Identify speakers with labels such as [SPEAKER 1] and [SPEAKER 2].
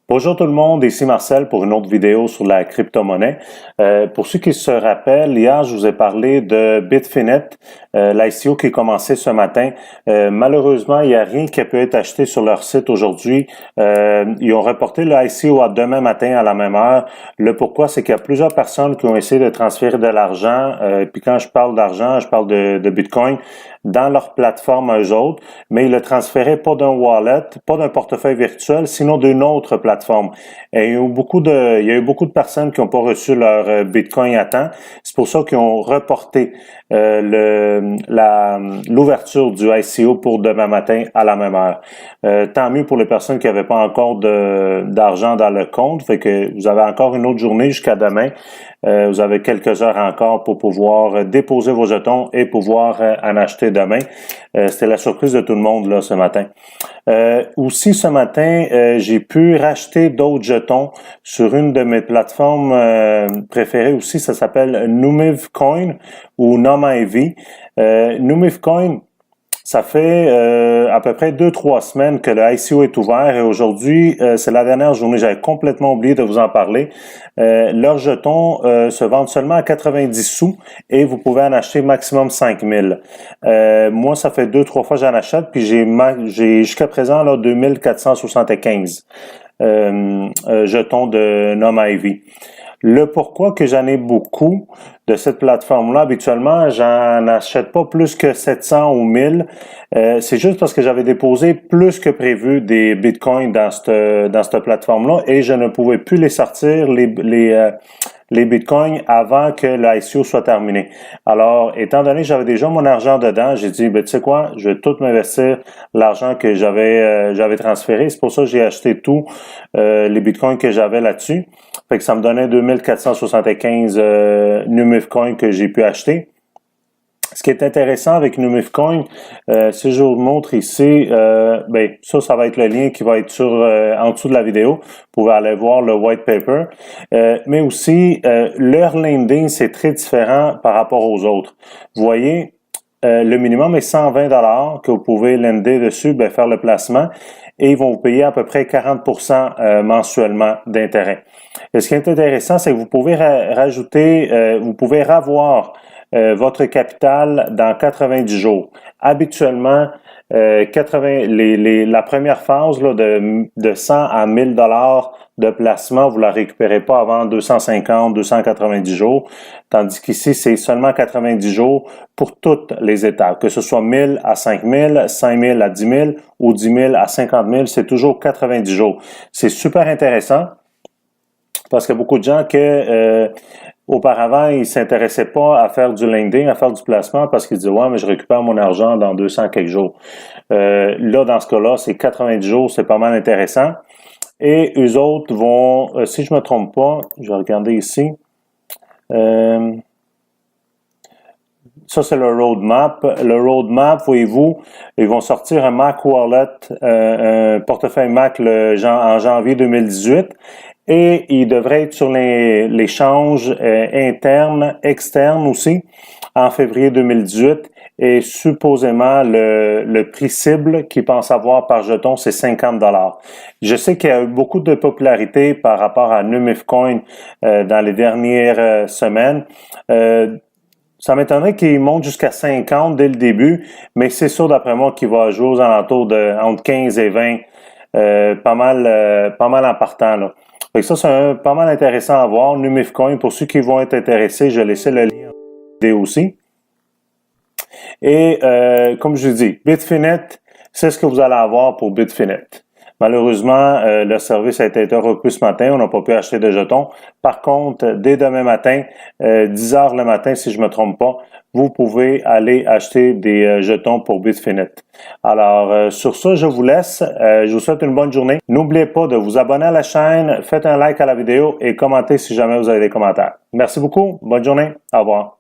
[SPEAKER 1] Bonjour tout le monde, ici Marcel pour une autre vidéo sur la crypto-monnaie. Pour ceux qui se rappellent, hier je vous ai parlé de Bitfinet, l'ICO qui a commencé ce matin. Malheureusement, il n'y a rien qui a pu être acheté sur leur site aujourd'hui. Ils ont reporté le ICO à demain matin à la même heure. Le pourquoi, c'est qu'il y a plusieurs personnes qui ont essayé de transférer de l'argent. Puis quand je parle d'argent, je parle de Bitcoin dans leur plateforme eux autres, mais ils le transféraient pas d'un wallet, pas d'un portefeuille virtuel, sinon d'une autre plateforme. Et il y a eu beaucoup de personnes qui n'ont pas reçu leur Bitcoin à temps. C'est pour ça qu'ils ont reporté l'ouverture du ICO pour demain matin à la même heure. Tant mieux pour les personnes qui n'avaient pas encore d'argent dans le compte, fait que vous avez encore une autre journée jusqu'à demain. Vous avez quelques heures encore pour pouvoir déposer vos jetons et pouvoir en acheter demain. C'était la surprise de tout le monde là ce matin. Aussi ce matin, j'ai pu racheter d'autres jetons sur une de mes plateformes préférées aussi. Ça s'appelle Numivcoin ou NumIV. Numivcoin, ça fait à peu près 2-3 semaines que le ICO est ouvert et aujourd'hui, c'est la dernière journée. J'avais complètement oublié de vous en parler. Leurs jetons se vendent seulement à 90 sous et vous pouvez en acheter maximum 5000. Moi, ça fait 2-3 fois que j'en achète puis j'ai jusqu'à présent là 2475 jetons de NumIV. Le pourquoi que j'en ai beaucoup de cette plateforme-là, habituellement, j'en achète pas plus que 700 ou 1000. C'est juste parce que j'avais déposé plus que prévu des bitcoins dans cette plateforme-là et je ne pouvais plus les sortir, les bitcoins avant que l'ICO soit terminé. Alors, étant donné que j'avais déjà mon argent dedans, j'ai dit, tu sais quoi, je vais tout m'investir l'argent que j'avais transféré. C'est pour ça que j'ai acheté tous les bitcoins que j'avais là-dessus. Fait que ça me donnait 2475 Numivcoin que j'ai pu acheter. Ce qui est intéressant avec Numivcoin, si je vous montre ici, ça va être le lien qui va être en dessous de la vidéo. Vous pouvez aller voir le white paper. Mais aussi, leur lending, c'est très différent par rapport aux autres. Vous voyez, le minimum est 120 $ que vous pouvez lender dessus, faire le placement, et ils vont vous payer à peu près 40% mensuellement d'intérêt. Et ce qui est intéressant, c'est que vous pouvez rajouter, vous pouvez ravoir votre capital dans 90 jours. Habituellement, la première phase là, de 100 à 1000 $ de placement, vous la récupérez pas avant 250, 290 jours, tandis qu'ici, c'est seulement 90 jours pour toutes les étapes, que ce soit 1000 à 5000, 5000 à 10 000 ou 10 000 à 50 000, c'est toujours 90 jours. C'est super intéressant parce qu'il y a beaucoup de gens auparavant, ils s'intéressaient pas à faire du lending, à faire du placement parce qu'ils disaient « Ouais, mais je récupère mon argent dans 200 quelques jours. » Là, dans ce cas-là, c'est 90 jours, c'est pas mal intéressant. Et eux autres vont, si je me trompe pas, je vais regarder ici. Ça, c'est le roadmap. Le roadmap, voyez-vous, ils vont sortir un Mac Wallet, un portefeuille Mac en janvier 2018. Et il devrait être sur l'échange interne, externe aussi, en février 2018. Et supposément, le prix cible qu'ils pensent avoir par jeton, c'est 50 $. Je sais qu'il y a eu beaucoup de popularité par rapport à Numivcoin dans les dernières semaines. Ça m'étonnerait qu'il monte jusqu'à 50 dès le début, mais c'est sûr d'après moi qu'il va jouer aux alentours entre 15 et 20, pas mal en partant là. Fait que ça, c'est pas mal intéressant à voir. Numivcoin, pour ceux qui vont être intéressés, je vais laisser le lien en vidéo aussi. Et comme je vous dis, Bitfinet, c'est ce que vous allez avoir pour Bitfinet. Malheureusement, le service a été interrompu ce matin. On n'a pas pu acheter de jetons. Par contre, dès demain matin, 10 heures le matin, si je me trompe pas, vous pouvez aller acheter des jetons pour Bitfinet. Alors, sur ça, je vous laisse. Je vous souhaite une bonne journée. N'oubliez pas de vous abonner à la chaîne, faites un like à la vidéo et commentez si jamais vous avez des commentaires. Merci beaucoup. Bonne journée. Au revoir.